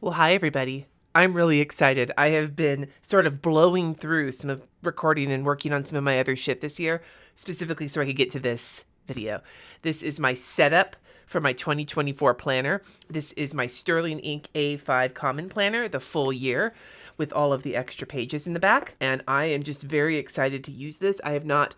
Well, hi, everybody. I'm really excited. I have been sort of blowing through some of recording and working on some of my other shit this year, specifically so I could get to this video. This is my setup for my 2024 planner. This is my Sterling Ink A5 Common Planner, the full year, with all of the extra pages in the back. And I am just very excited to use this. I have not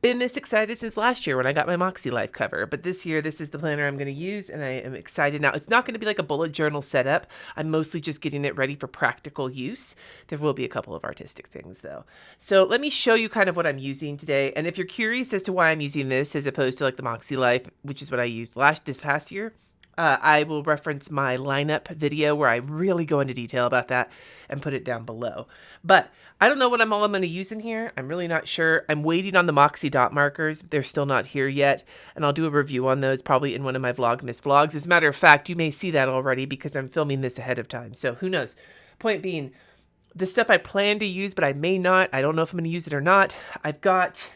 been this excited since last year when I got my Moxie Life cover. But this year, this is the planner I'm going to use, and I am excited. Now, it's not going to be like a bullet journal setup. I'm mostly just getting it ready for practical use. There will be a couple of artistic things, though. So let me show you kind of what I'm using today. And if you're curious as to why I'm using this as opposed to like the Moxie Life, which is what I used this past year, I will reference my lineup video where I really go into detail about that and put it down below. But I don't know what I'm going to use in here. I'm really not sure. I'm waiting on the Moxie dot markers. They're still not here yet. And I'll do a review on those probably in one of my Vlogmas vlogs. As a matter of fact, you may see that already because I'm filming this ahead of time. So who knows? Point being, the stuff I plan to use, but I may not. I don't know if I'm going to use it or not. I've got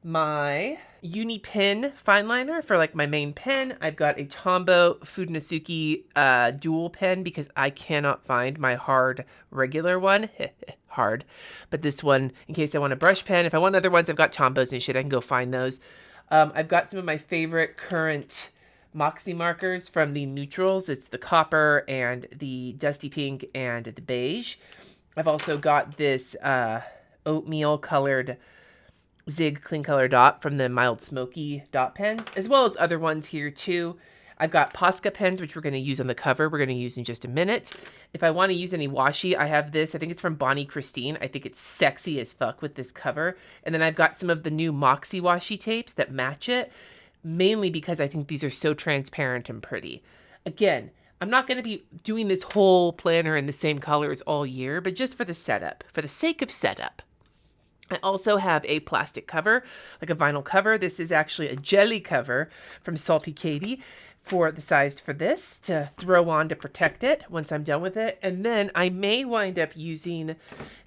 my uni pen fine liner for like my main pen. I've got a Tombow Fudenosuke dual pen because I cannot find my hard regular one. Hard. But this one, in case I want a brush pen. If I want other ones, I've got Tombows and shit. I can go find those. I've got some of my favorite current Moxie markers from the neutrals. It's the copper and the dusty pink and the beige. I've also got this oatmeal colored Zig Clean Color Dot from the Mild Smoky dot pens, as well as other ones here too. I've got Posca pens, which we're going to use on the cover. We're going to use in just a minute. If I want to use any washi, I have this. I think it's from Bonnie Christine. I think it's sexy as fuck with this cover. And then I've got some of the new Moxie washi tapes that match it, mainly because I think these are so transparent and pretty. Again, I'm not going to be doing this whole planner in the same colors all year, but just for the setup, for the sake of setup. I also have a plastic cover, like a vinyl cover. This is actually a jelly cover from Salty Katie for the size for this to throw on to protect it once I'm done with it. And then I may wind up using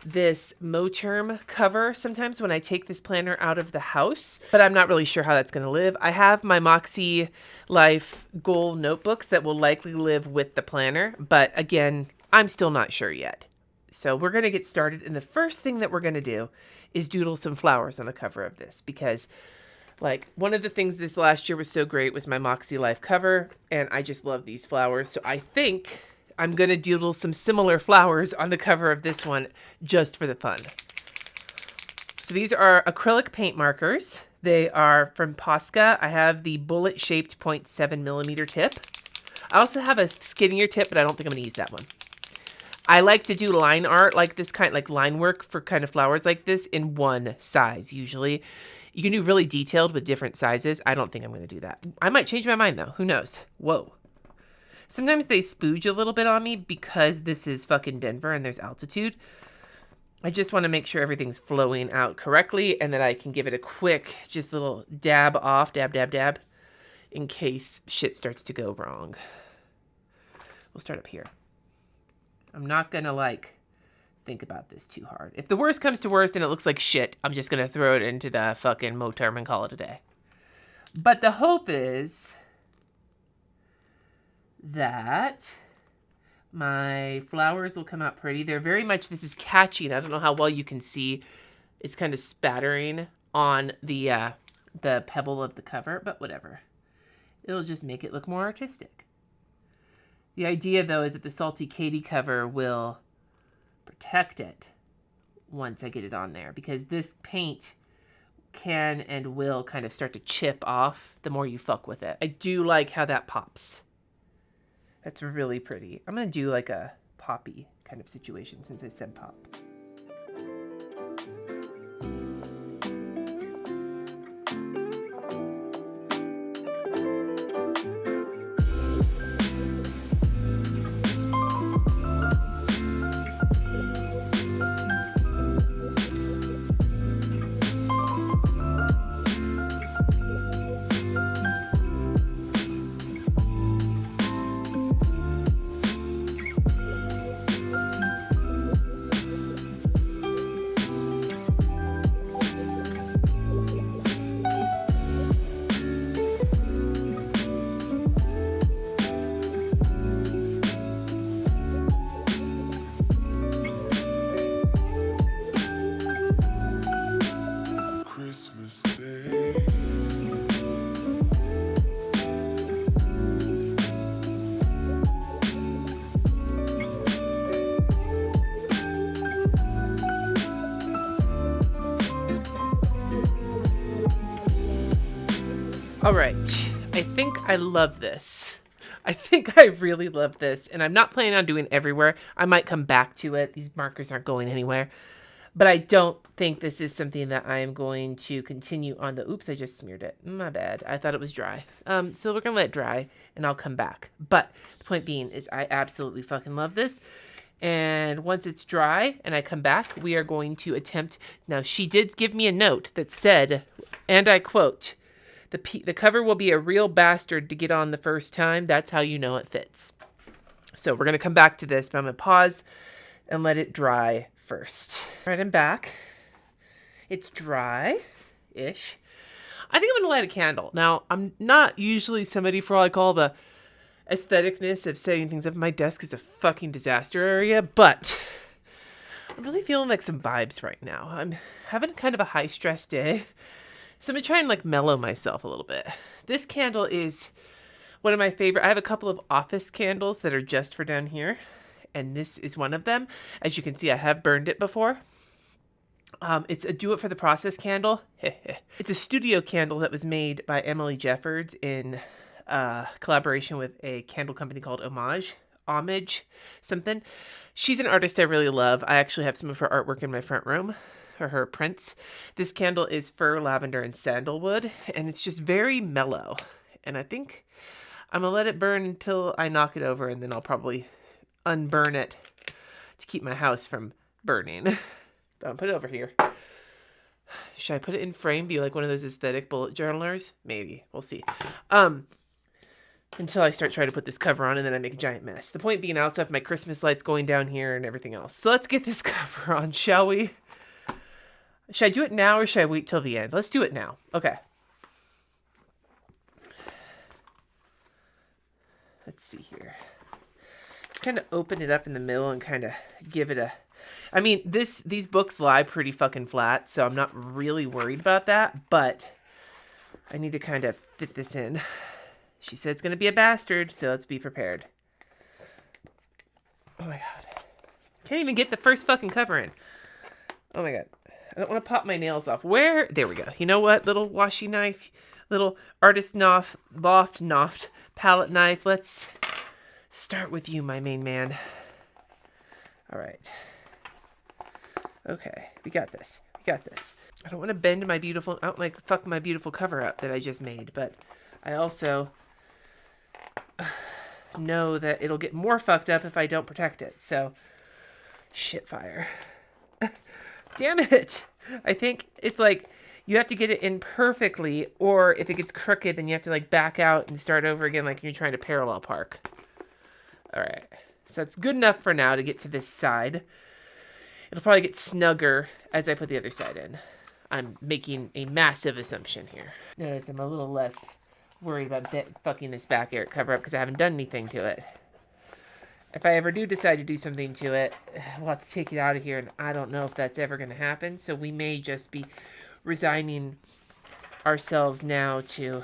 this Moterm cover sometimes when I take this planner out of the house, but I'm not really sure how that's going to live. I have my Moxie Life goal notebooks that will likely live with the planner, but again, I'm still not sure yet. So we're going to get started. And the first thing that we're going to do is doodle some flowers on the cover of this because like one of the things this last year was so great was my Moxie Life cover. And I just love these flowers. So I think I'm going to doodle some similar flowers on the cover of this one just for the fun. So these are acrylic paint markers. They are from Posca. I have the bullet shaped 0.7 millimeter tip. I also have a skinnier tip, but I don't think I'm going to use that one. I like to do line art like this kind, like line work for kind of flowers like this in one size usually. You can do really detailed with different sizes. I don't think I'm going to do that. I might change my mind though. Who knows? Whoa. Sometimes they spooge a little bit on me because this is fucking Denver and there's altitude. I just want to make sure everything's flowing out correctly and that I can give it a quick, just little dab off, dab, dab, dab, in case shit starts to go wrong. We'll start up here. I'm not going to like think about this too hard. If the worst comes to worst and it looks like shit, I'm just going to throw it into the fucking Moterm and call it a day. But the hope is that my flowers will come out pretty. They're very much, this is catching. I don't know how well you can see. It's kind of spattering on the pebble of the cover, but whatever. It'll just make it look more artistic. The idea, though, is that the Salty Katie cover will protect it once I get it on there because this paint can and will kind of start to chip off the more you fuck with it. I do like how that pops. That's really pretty. I'm going to do like a poppy kind of situation since I said pop. All right. I think I love this. I think I really love this, and I'm not planning on doing everywhere. I might come back to it. These markers aren't going anywhere. But I don't think this is something that I am going to continue on the... Oops, I just smeared it. My bad. I thought it was dry. So we're going to let it dry, and I'll come back. But the point being is I absolutely fucking love this. And once it's dry and I come back, we are going to attempt... Now, she did give me a note that said, and I quote, the cover will be a real bastard to get on the first time. That's how you know it fits. So we're going to come back to this, but I'm going to pause and let it dry first. All right, I'm back. It's dry-ish. I think I'm going to light a candle. Now, I'm not usually somebody for like all the aestheticness of setting things up. My desk is a fucking disaster area, but I'm really feeling like some vibes right now. I'm having kind of a high-stress day, so I'm going to try and like mellow myself a little bit. This candle is one of my favorite. I have a couple of office candles that are just for down here, and this is one of them. As you can see, I have burned it before. It's a Do It for the Process candle. It's a studio candle that was made by Emily Jeffords in collaboration with a candle company called Homage something. She's an artist I really love. I actually have some of her artwork in my front room, or her prints. This candle is fir, lavender, and sandalwood, and it's just very mellow. And I think I'm going to let it burn until I knock it over, and then I'll probably unburn it to keep my house from burning. I'll put it over here. Should I put it in frame? Be like one of those aesthetic bullet journalers? Maybe. We'll see. Until I start trying to put this cover on and then I make a giant mess. The point being, I also have my Christmas lights going down here and everything else. So let's get this cover on, shall we? Should I do it now or should I wait till the end? Let's do it now. Okay. Let's see here. Kind of open it up in the middle and kind of give it a... I mean, these books lie pretty fucking flat, so I'm not really worried about that, but I need to kind of fit this in. She said it's going to be a bastard, so let's be prepared. Oh my god. Can't even get the first fucking cover in. Oh my god. I don't want to pop my nails off. Where? There we go. You know what? Little washi knife, little artist loft palette knife. Let's start with you, my main man. All right. Okay, we got this. I don't want to bend my beautiful... I don't like fuck my beautiful cover up that I just made, but I also know that it'll get more fucked up if I don't protect it. So, shit fire. Damn it. I think it's like you have to get it in perfectly, or if it gets crooked, then you have to like back out and start over again like you're trying to parallel park. All right. So that's good enough for now to get to this side. It'll probably get snugger as I put the other side in. I'm making a massive assumption here. Notice I'm a little less worried about fucking this back air cover up because I haven't done anything to it. If I ever do decide to do something to it, we'll have to take it out of here, and I don't know if that's ever going to happen. So we may just be resigning ourselves now to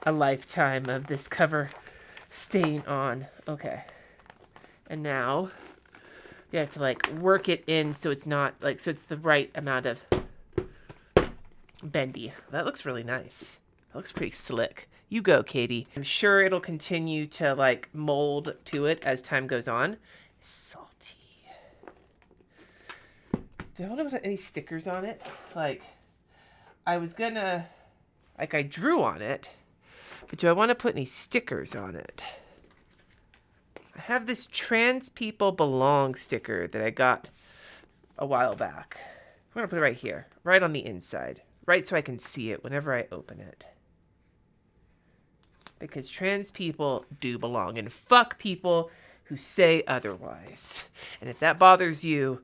a lifetime of this cover staying on. Okay. And now you have to like work it in so it's not like, so it's the right amount of bendy. That looks really nice. That looks pretty slick. You go, Katie. I'm sure it'll continue to like mold to it as time goes on. Salty. Do I want to put any stickers on it? Like, I was gonna, like I drew on it, but do I want to put any stickers on it? I have this Trans People Belong sticker that I got a while back. I'm going to put it right here, right on the inside, right so I can see it whenever I open it. Because trans people do belong, and fuck people who say otherwise. And if that bothers you,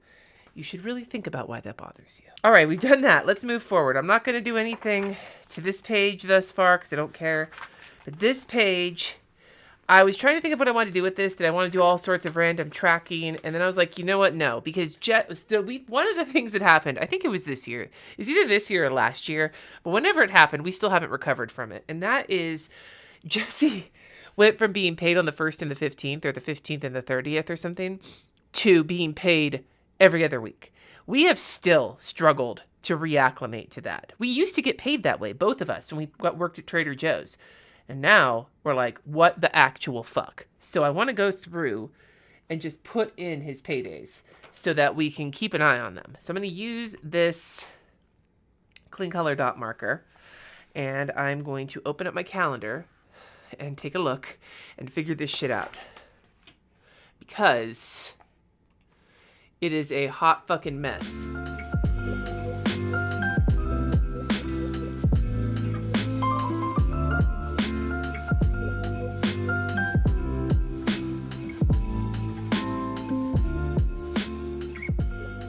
you should really think about why that bothers you. All right, we've done that. Let's move forward. I'm not going to do anything to this page thus far because I don't care. But this page... I was trying to think of what I wanted to do with this. Did I want to do all sorts of random tracking? And then I was like, you know what? No, because Jet was still, one of the things that happened, I think it was this year. It was either this year or last year, but whenever it happened, we still haven't recovered from it. And that is Jesse went from being paid on the 1st and the 15th or the 15th and the 30th or something to being paid every other week. We have still struggled to reacclimate to that. We used to get paid that way, both of us, when we worked at Trader Joe's. And now we're like, what the actual fuck? So I want to go through and just put in his paydays so that we can keep an eye on them. So I'm going to use this clean color dot marker, and I'm going to open up my calendar and take a look and figure this shit out. Because it is a hot fucking mess.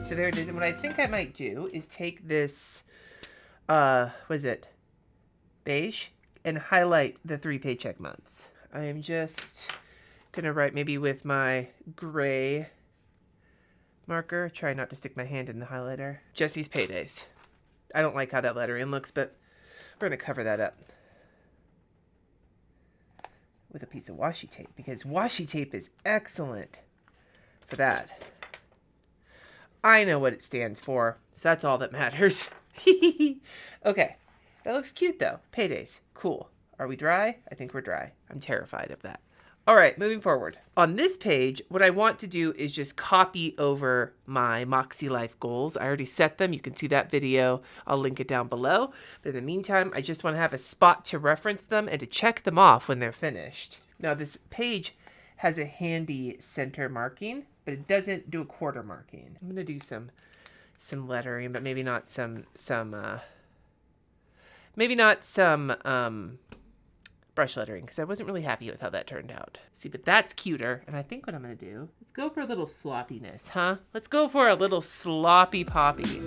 So there it is. And what I think I might do is take this, what is it? Beige, and highlight the 3 paycheck months. I am just gonna write maybe with my gray marker. Try not to stick my hand in the highlighter. Jesse's paydays. I don't like how that lettering looks, but we're gonna cover that up with a piece of washi tape, because washi tape is excellent for that. I know what it stands for, so that's all that matters. Okay, that looks cute though. Paydays, cool. Are we dry? I think we're dry. I'm terrified of that. All right, moving forward. On this page, what I want to do is just copy over my Moxie Life goals. I already set them. You can see that video. I'll link it down below. But in the meantime, I just want to have a spot to reference them and to check them off when they're finished. Now, this page has a handy center marking, but it doesn't do a quarter marking. I'm going to do some lettering, but maybe not some brush lettering, because I wasn't really happy with how that turned out. See, but that's cuter, and I think what I'm going to do, let's go for a little sloppiness, huh? Let's go for a little sloppy poppy.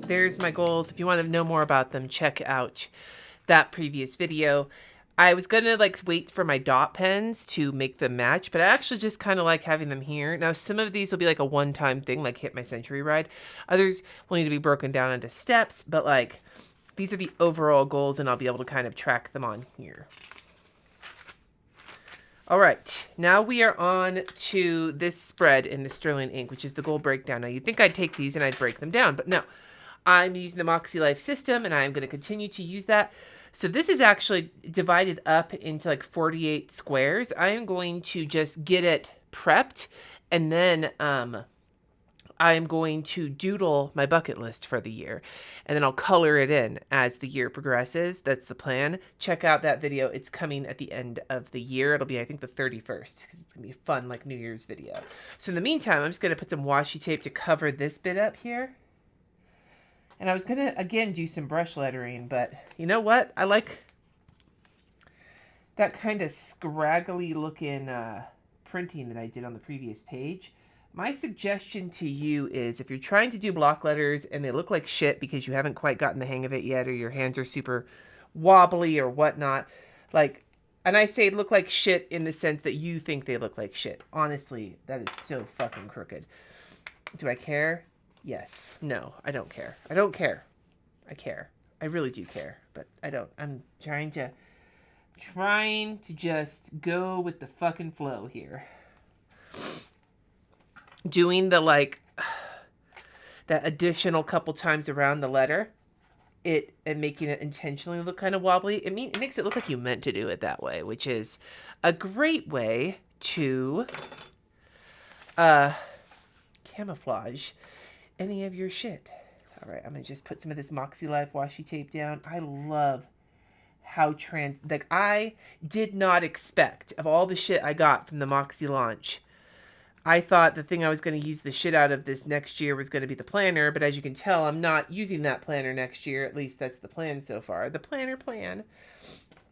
There's my goals. If you want to know more about them, check out that previous video. I was going to wait for my dot pens to make them match, but I actually just kind of like having them here. Now, some of these will be like a one-time thing, like hit my century ride. Others will need to be broken down into steps, but these are the overall goals, and I'll be able to kind of track them on here. All right, now we are on to this spread in the sterling ink, which is the goal breakdown. Now, you'd think I'd take these and I'd break them down, but no. I'm using the Moxie Life system, and I'm going to continue to use that. So this is actually divided up into 48 squares. I am going to just get it prepped, and then I am going to doodle my bucket list for the year, and then I'll color it in as the year progresses. That's the plan. Check out that video. It's coming at the end of the year. It'll be, I think, the 31st, because it's going to be a fun, New Year's video. So in the meantime, I'm just going to put some washi tape to cover this bit up here. And I was going to, again, do some brush lettering, but you know what? I like that kind of scraggly looking printing that I did on the previous page. My suggestion to you is, if you're trying to do block letters and they look like shit because you haven't quite gotten the hang of it yet, or your hands are super wobbly or whatnot, and I say look like shit in the sense that you think they look like shit. Honestly, that is so fucking crooked. Do I care? Yes. No, I don't care. I don't care. I care. I really do care, but I don't. I'm trying to just go with the fucking flow here. Doing the that additional couple times around the letter, and making it intentionally look kind of wobbly. It makes it look like you meant to do it that way, which is a great way to camouflage any of your shit. All right, I'm gonna just put some of this Moxie Life washi tape down. I love how I did not expect, of all the shit I got from the Moxie launch, I thought the thing I was going to use the shit out of this next year was going to be the planner, but as you can tell, I'm not using that planner next year. At least that's the plan so far. The planner plan.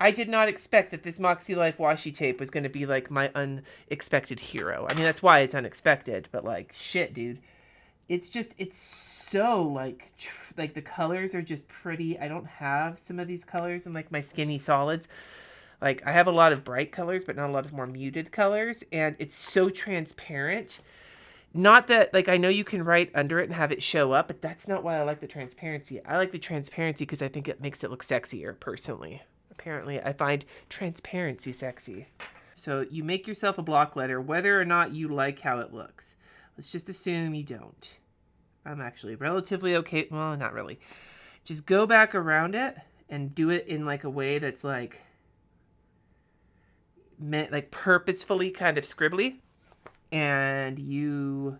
I did not expect that this Moxie Life washi tape was going to be like my unexpected hero. I mean, that's why it's unexpected, but like, shit, dude. It's just, it's so like the colors are just pretty. I don't have some of these colors in like my skinny solids. Like, I have a lot of bright colors, but not a lot of more muted colors. And it's so transparent. Not that, like, I know you can write under it and have it show up, but that's not why I like the transparency. I like the transparency because I think it makes it look sexier, personally. Apparently, I find transparency sexy. So you make yourself a block letter, whether or not you like how it looks. Let's just assume you don't. I'm actually relatively okay. Well, not really. Just go back around it and do it in like a way that's like meant like purposefully kind of scribbly, and you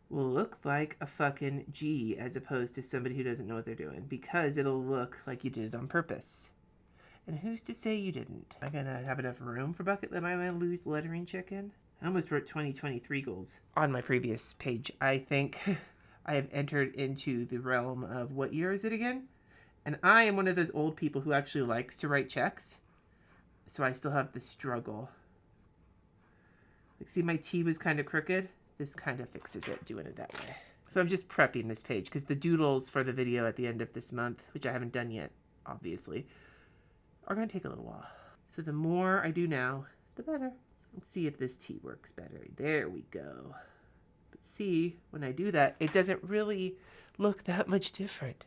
will look like a fucking G as opposed to somebody who doesn't know what they're doing, because it'll look like you did it on purpose. And who's to say you didn't? Am I gonna have enough room for bucket? Am I gonna lose lettering chicken? I almost wrote 2023 goals on my previous page. I think I have entered into the realm of, what year is it again? And I am one of those old people who actually likes to write checks. So I still have the struggle. Like, see, my T was kind of crooked. This kind of fixes it, doing it that way. So I'm just prepping this page because the doodles for the video at the end of this month, which I haven't done yet, obviously, are going to take a little while. So the more I do now, the better. Let's see if this T works better. There we go. But see, when I do that, it doesn't really look that much different.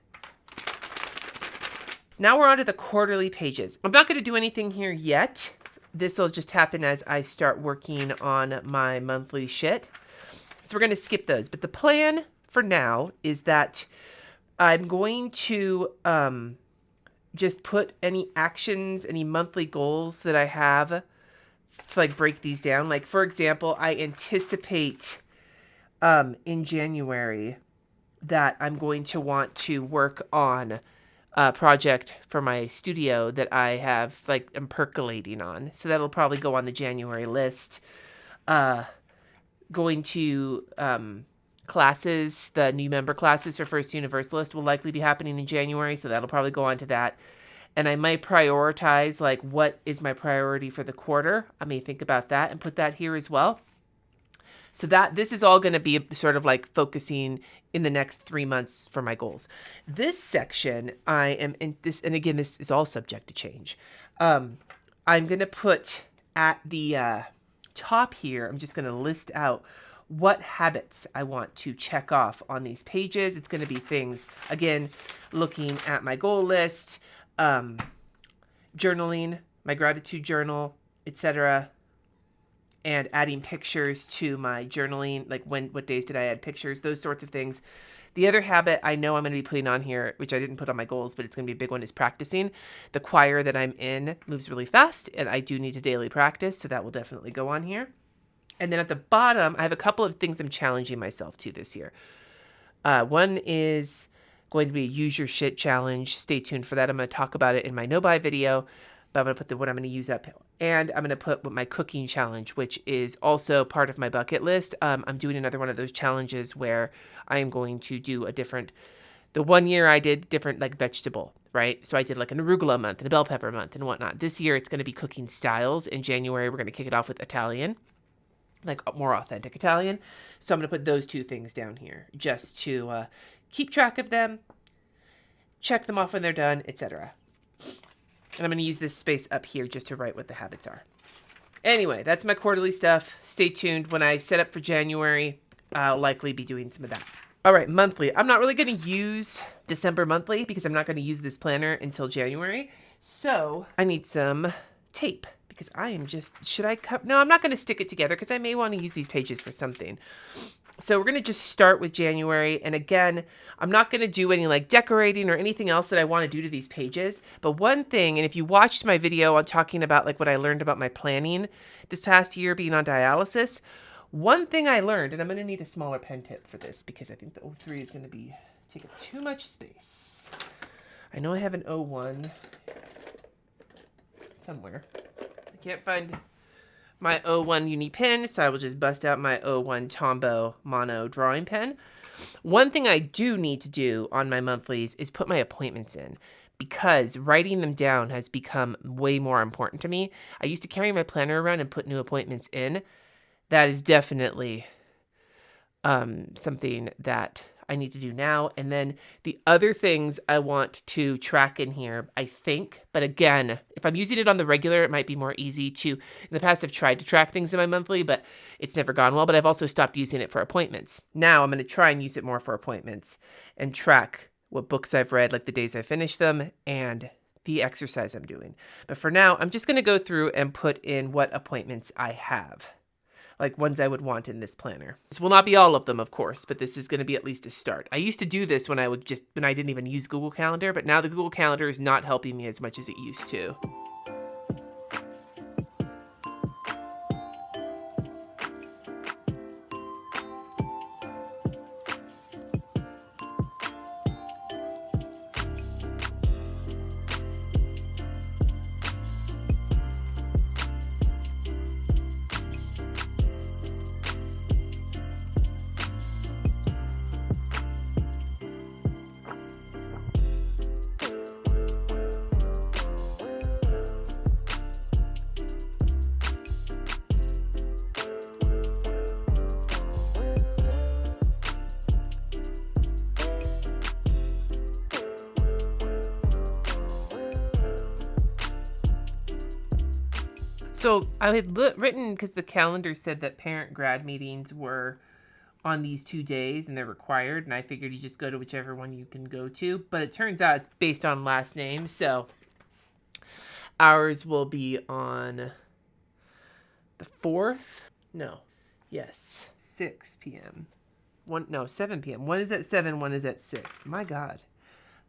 Now we're on to the quarterly pages. I'm not going to do anything here yet. This will just happen as I start working on my monthly shit. So we're going to skip those. But the plan for now is that I'm going to just put any actions, any monthly goals that I have to like break these down. Like, for example, I anticipate in January that I'm going to want to work on project for my studio that I have, like, I'm percolating on. So that'll probably go on the January list. Going to classes, the new member classes for First Universalist will likely be happening in January. So that'll probably go on to that. And I might prioritize, like, what is my priority for the quarter. I may think about that and put that here as well. So that this is all going to be sort of like focusing in the next 3 months for my goals. This section, I am in this, and again, this is all subject to change. I'm going to put at the top here, I'm just going to list out what habits I want to check off on these pages. It's going to be things, again, looking at my goal list, journaling, my gratitude journal, etc., and adding pictures to my journaling, like what days did I add pictures, those sorts of things. The other habit I know I'm going to be putting on here, which I didn't put on my goals, but it's going to be a big one, is practicing. The choir that I'm in moves really fast, and I do need to daily practice, so that will definitely go on here. And then at the bottom, I have a couple of things I'm challenging myself to this year. One is going to be a Use Your Shit challenge. Stay tuned for that. I'm going to talk about it in my no-buy video. But I'm going to put what I'm going to use up. And I'm going to put my cooking challenge, which is also part of my bucket list. I'm doing another one of those challenges where I am going to do the 1 year I did different, like, vegetable, right? So I did like an arugula month and a bell pepper month and whatnot. This year it's going to be cooking styles. In January, we're going to kick it off with Italian, like more authentic Italian. So I'm going to put those two things down here just to keep track of them, check them off when they're done, etc. And I'm going to use this space up here just to write what the habits are. Anyway, that's my quarterly stuff. Stay tuned. When I set up for January, I'll likely be doing some of that. All right, monthly. I'm not really going to use December monthly because I'm not going to use this planner until January. So I need some tape because I am just, no, I'm not going to stick it together because I may want to use these pages for something. So we're going to just start with January. And again, I'm not going to do any like decorating or anything else that I want to do to these pages. But one thing, and if you watched my video on talking about like what I learned about my planning this past year being on dialysis, one thing I learned, and I'm going to need a smaller pen tip for this because I think the 03 is going to be taking too much space. I know I have an 01 somewhere. I can't find my 01 uni pen, so I will just bust out my 01 Tombow mono drawing pen. One thing I do need to do on my monthlies is put my appointments in, because writing them down has become way more important to me. I used to carry my planner around and put new appointments in. That is definitely something that I need to do now. And then the other things I want to track in here, I think, but again, if I'm using it on the regular, it might be more easy to, in the past I've tried to track things in my monthly, but it's never gone well, but I've also stopped using it for appointments. Now I'm going to try and use it more for appointments and track what books I've read, like the days I finish them, and the exercise I'm doing. But for now, I'm just going to go through and put in what appointments I have, like ones I would want in this planner. This will not be all of them, of course, but this is going to be at least a start. I used to do this when I didn't even use Google Calendar, but now the Google Calendar is not helping me as much as it used to. So I had written, because the calendar said that parent grad meetings were on these 2 days and they're required, and I figured you just go to whichever one you can go to, but it turns out it's based on last names, so ours will be on the 4th? No. Yes. 6 p.m. 7 p.m. One is at 7, one is at 6. My God.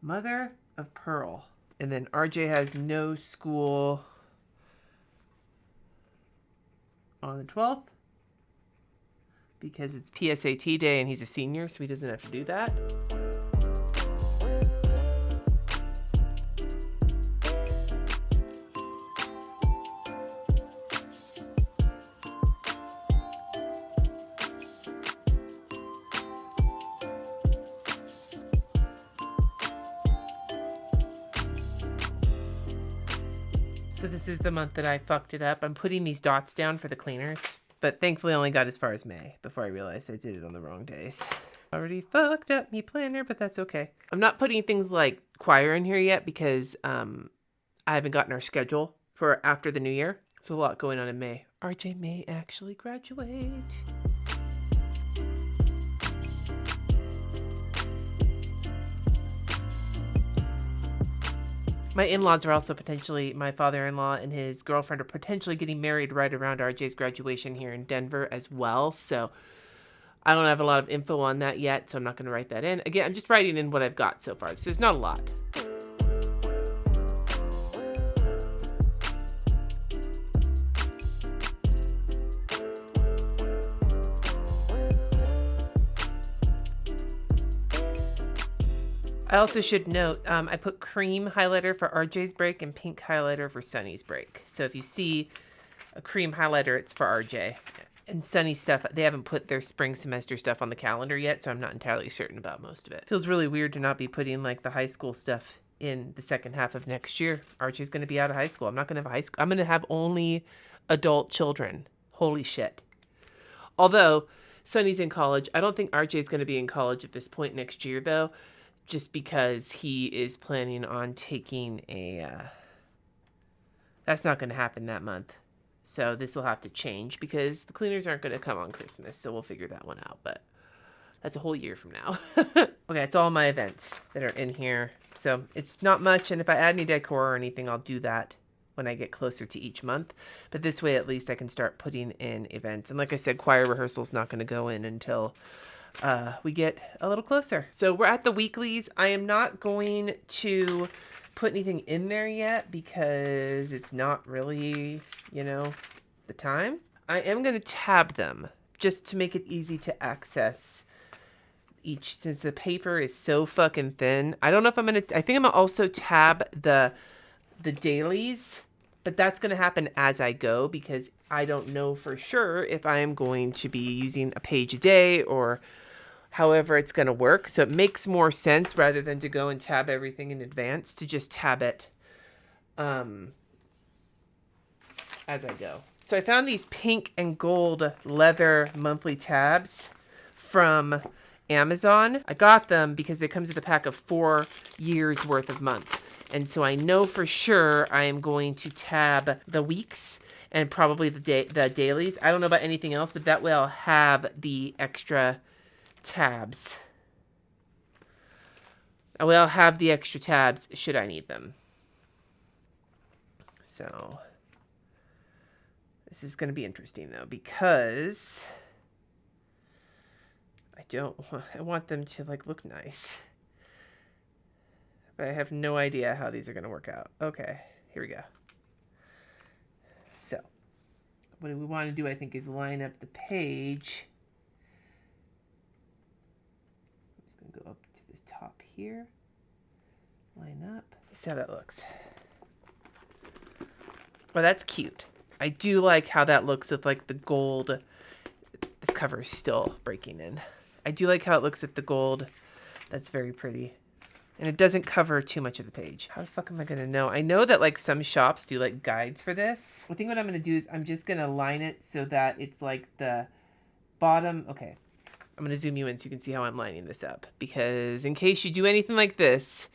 Mother of pearl. And then RJ has no school on the 12th because it's PSAT day and he's a senior, so he doesn't have to do that. So this is the month that I fucked it up. I'm putting these dots down for the cleaners, but thankfully I only got as far as May before I realized I did it on the wrong days. Already fucked up me planner, but that's okay. I'm not putting things like choir in here yet because I haven't gotten our schedule for after the new year. There's a lot going on in May. RJ may actually graduate. My in-laws are also my father-in-law and his girlfriend are potentially getting married right around RJ's graduation here in Denver as well. So I don't have a lot of info on that yet, so I'm not going to write that in. Again, I'm just writing in what I've got so far. So there's not a lot. I also should note, I put cream highlighter for RJ's break and pink highlighter for Sunny's break. So if you see a cream highlighter, it's for RJ. And Sunny stuff, they haven't put their spring semester stuff on the calendar yet, so I'm not entirely certain about most of it. Feels really weird to not be putting like the high school stuff in the second half of next year. RJ's going to be out of high school. I'm not going to have high school. I'm going to have only adult children. Holy shit. Although Sunny's in college. I don't think RJ's going to be in college at this point next year, though. Just because he is planning on taking that's not going to happen that month. So this will have to change because the cleaners aren't going to come on Christmas. So we'll figure that one out. But that's a whole year from now. Okay, it's all my events that are in here. So it's not much. And if I add any decor or anything, I'll do that when I get closer to each month. But this way, at least I can start putting in events. And like I said, choir rehearsal is not going to go in until we get a little closer. So we're at the weeklies. I am not going to put anything in there yet because it's not really, the time. I am going to tab them just to make it easy to access each, since the paper is so fucking thin. I don't know if I think I'm going to also tab the dailies, but that's going to happen as I go because I don't know for sure if I am going to be using a page a day or however it's going to work. So it makes more sense rather than to go and tab everything in advance to just tab it as I go. So I found these pink and gold leather monthly tabs from Amazon. I got them because it comes with a pack of 4 years worth of months. And so I know for sure I am going to tab the weeks and probably the dailies. I don't know about anything else, but that way I'll have the extra tabs. I will have the extra tabs should I need them. So this is going to be interesting though, because I want them to like look nice. But I have no idea how these are going to work out. Okay, here we go. So what we want to do, I think, is line up the page. I'm just going to go up to this top here. Line up. See how that looks. Well, that's cute. I do like how that looks with like the gold. This cover is still breaking in. I do like how it looks with the gold. That's very pretty. And it doesn't cover too much of the page. How the fuck am I going to know? I know that like some shops do like guides for this. I think what I'm going to do is I'm just going to line it so that it's like the bottom. Okay. I'm going to zoom you in so you can see how I'm lining this up. Because in case you do anything like this,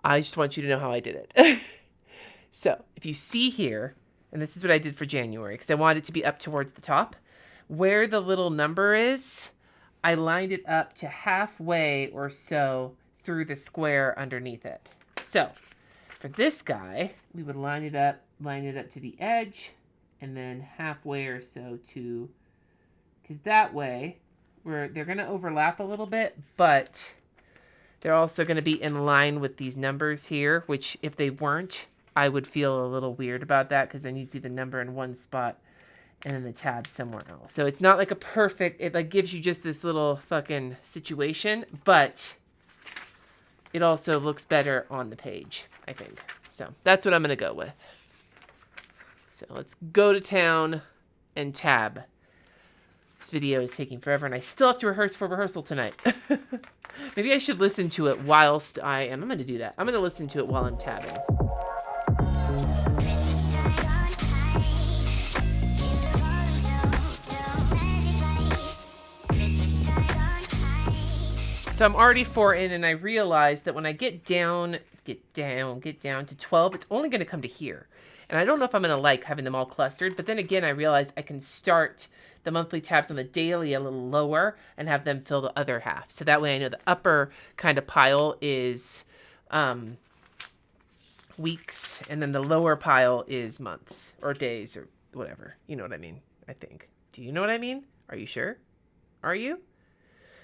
I just want you to know how I did it. So if you see here, and this is what I did for January, because I wanted it to be up towards the top, where the little number is, I lined it up to halfway or so through the square underneath it. So for this guy, we would line it up to the edge, and then halfway or so to, because that way they're going to overlap a little bit, but they're also going to be in line with these numbers here, which if they weren't, I would feel a little weird about that, because then you'd see the number in one spot and then the tab somewhere else. So it's not like a perfect, it like gives you just this little fucking situation, but it also looks better on the page, I think. So that's what I'm going to go with. So let's go to town and tab. This video is taking forever, and I still have to rehearse for rehearsal tonight. Maybe I should listen to it whilst I'm going to do that. I'm going to listen to it while I'm tabbing. So I'm already 4 in, and I realized that when I get down to 12, it's only going to come to here. And I don't know if I'm going to like having them all clustered, but then again, I realized I can start the monthly tabs on the daily a little lower and have them fill the other half. So that way I know the upper kind of pile is weeks, and then the lower pile is months or days or whatever. You know what I mean, I think. Do you know what I mean? Are you sure? Are you?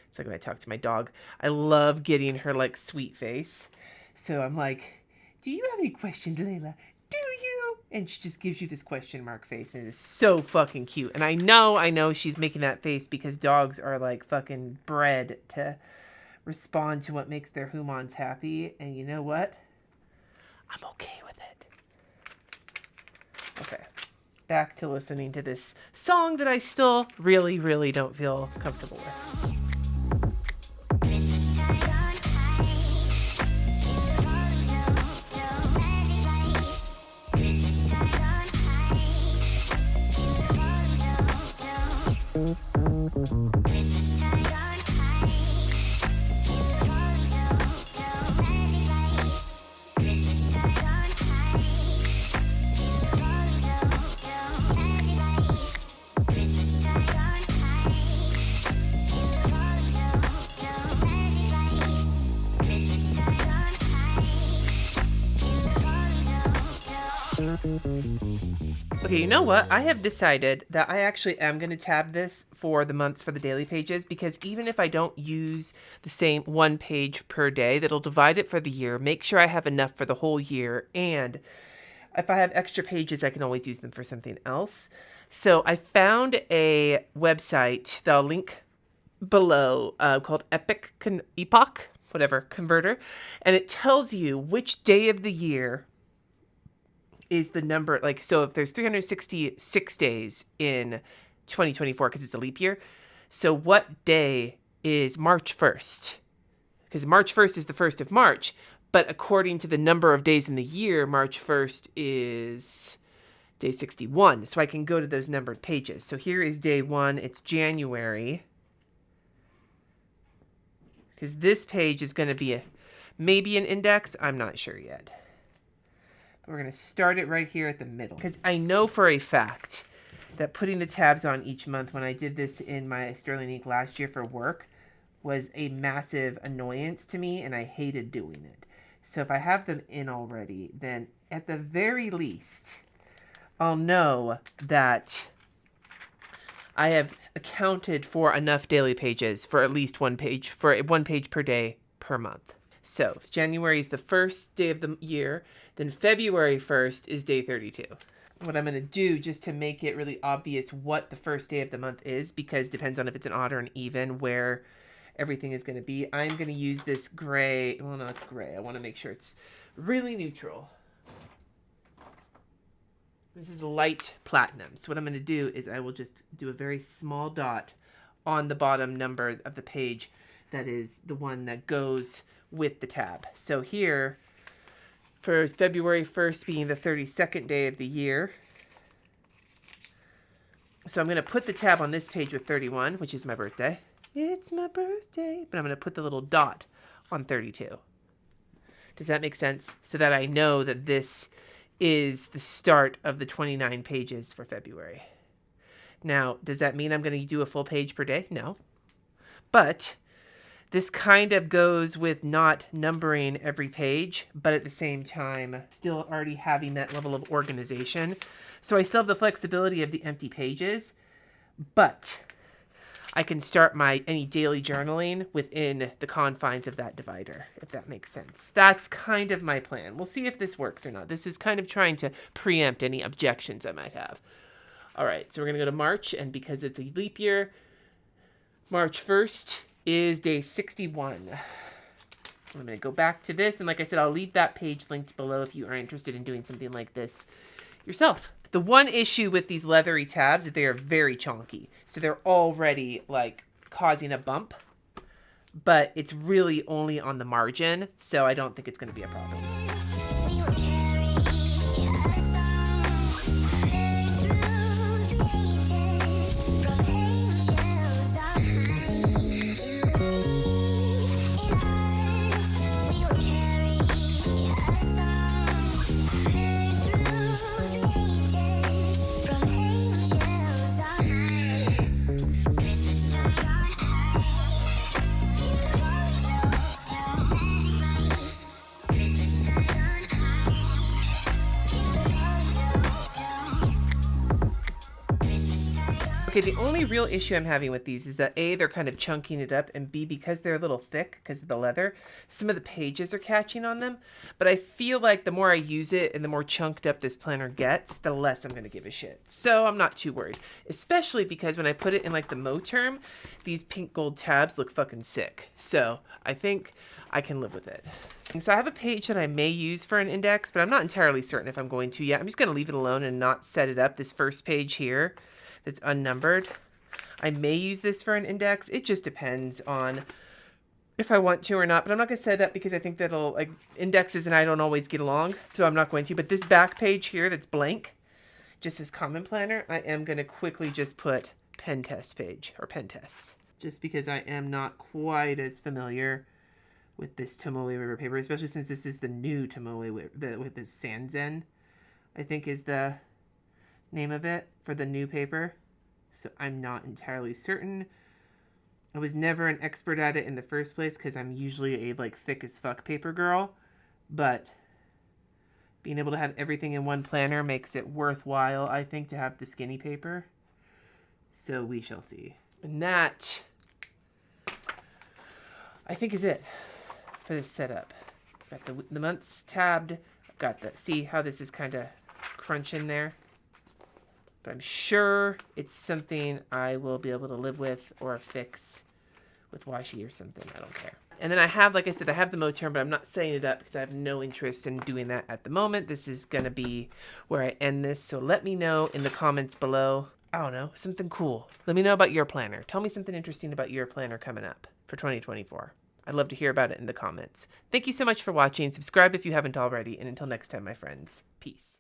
It's like when I talk to my dog. I love getting her like sweet face. So I'm like, do you have any questions, Layla? Do you? And she just gives you this question mark face, and it is so fucking cute. And I know she's making that face because dogs are like fucking bred to respond to what makes their humans happy. And you know what? I'm okay with it. Okay. Back to listening to this song that I still really, really don't feel comfortable with. Okay, you know what? I have decided that I actually am going to tab this for the months for the daily pages, because even if I don't use the same one page per day, that'll divide it for the year, make sure I have enough for the whole year, and if I have extra pages, I can always use them for something else. So I found a website that I'll link below called Epoch, whatever, Converter, and it tells you which day of the year is the number, like, so if there's 366 days in 2024, because it's a leap year, so what day is March 1st. Because March 1st is the 1st of March, but according to the number of days in the year, March 1st is day 61. So I can go to those numbered pages. So here is day 1. It's January. Because this page is going to be maybe an index. I'm not sure yet. We're going to start it right here at the middle. Because I know for a fact that putting the tabs on each month when I did this in my Sterling ink last year for work was a massive annoyance to me, and I hated doing it. So if I have them in already, then at the very least, I'll know that I have accounted for enough daily pages for at least one page per day per month. So if January is the first day of the year, then February 1st is day 32. What I'm going to do, just to make it really obvious what the first day of the month is, because it depends on if it's an odd or an even, where everything is going to be, I'm going to use this gray. Well, no, it's gray. I want to make sure it's really neutral. This is light platinum. So what I'm going to do is I will just do a very small dot on the bottom number of the page that is the one that goes with the tab. So here, for February 1st being the 32nd day of the year, so I'm going to put the tab on this page with 31, which is my birthday. It's my birthday. But I'm going to put the little dot on 32. Does that make sense? So that I know that this is the start of the 29 pages for February. Now, does that mean I'm going to do a full page per day? No. But this kind of goes with not numbering every page, but at the same time, still already having that level of organization. So I still have the flexibility of the empty pages, but I can start any daily journaling within the confines of that divider, if that makes sense. That's kind of my plan. We'll see if this works or not. This is kind of trying to preempt any objections I might have. All right, so we're going to go to March, and because it's a leap year, March 1st is day 61. I'm going to go back to this, and like I said, I'll leave that page linked below if you are interested in doing something like this yourself. The one issue with these leathery tabs is they are very chunky. So they're already like causing a bump, but it's really only on the margin. So I don't think it's going to be a problem. Okay, the only real issue I'm having with these is that A, they're kind of chunking it up, and B, because they're a little thick because of the leather, some of the pages are catching on them. But I feel like the more I use it and the more chunked up this planner gets, the less I'm going to give a shit. So I'm not too worried, especially because when I put it in like the Mo term, these pink gold tabs look fucking sick. So I think I can live with it. And so I have a page that I may use for an index, but I'm not entirely certain if I'm going to yet. I'm just going to leave it alone and not set it up. This first page here that's unnumbered, I may use this for an index. It just depends on if I want to or not, but I'm not going to set it up because I think that'll, like, indexes and I don't always get along, so I'm not going to. But this back page here that's blank, just as common planner, I am going to quickly just put pen test page, or pen tests, just because I am not quite as familiar with this Tomoe River paper, especially since this is the new Tomoe with this Sanzen, I think is the name of it for the new paper. So I'm not entirely certain. I was never an expert at it in the first place because I'm usually a like thick as fuck paper girl, but being able to have everything in one planner makes it worthwhile, I think, to have the skinny paper. So we shall see. And that, I think, is it for this setup. Got the months tabbed. I've got the, see how this is kind of crunching there? But I'm sure it's something I will be able to live with or fix with washi or something. I don't care. And then I have, like I said, I have the Mo term, but I'm not setting it up because I have no interest in doing that at the moment. This is going to be where I end this. So let me know in the comments below I don't know, something cool. Let me know about your planner. Tell me something interesting about your planner coming up for 2024. I'd love to hear about it in the comments. Thank you so much for watching. Subscribe if you haven't already, and until next time, my friends, peace.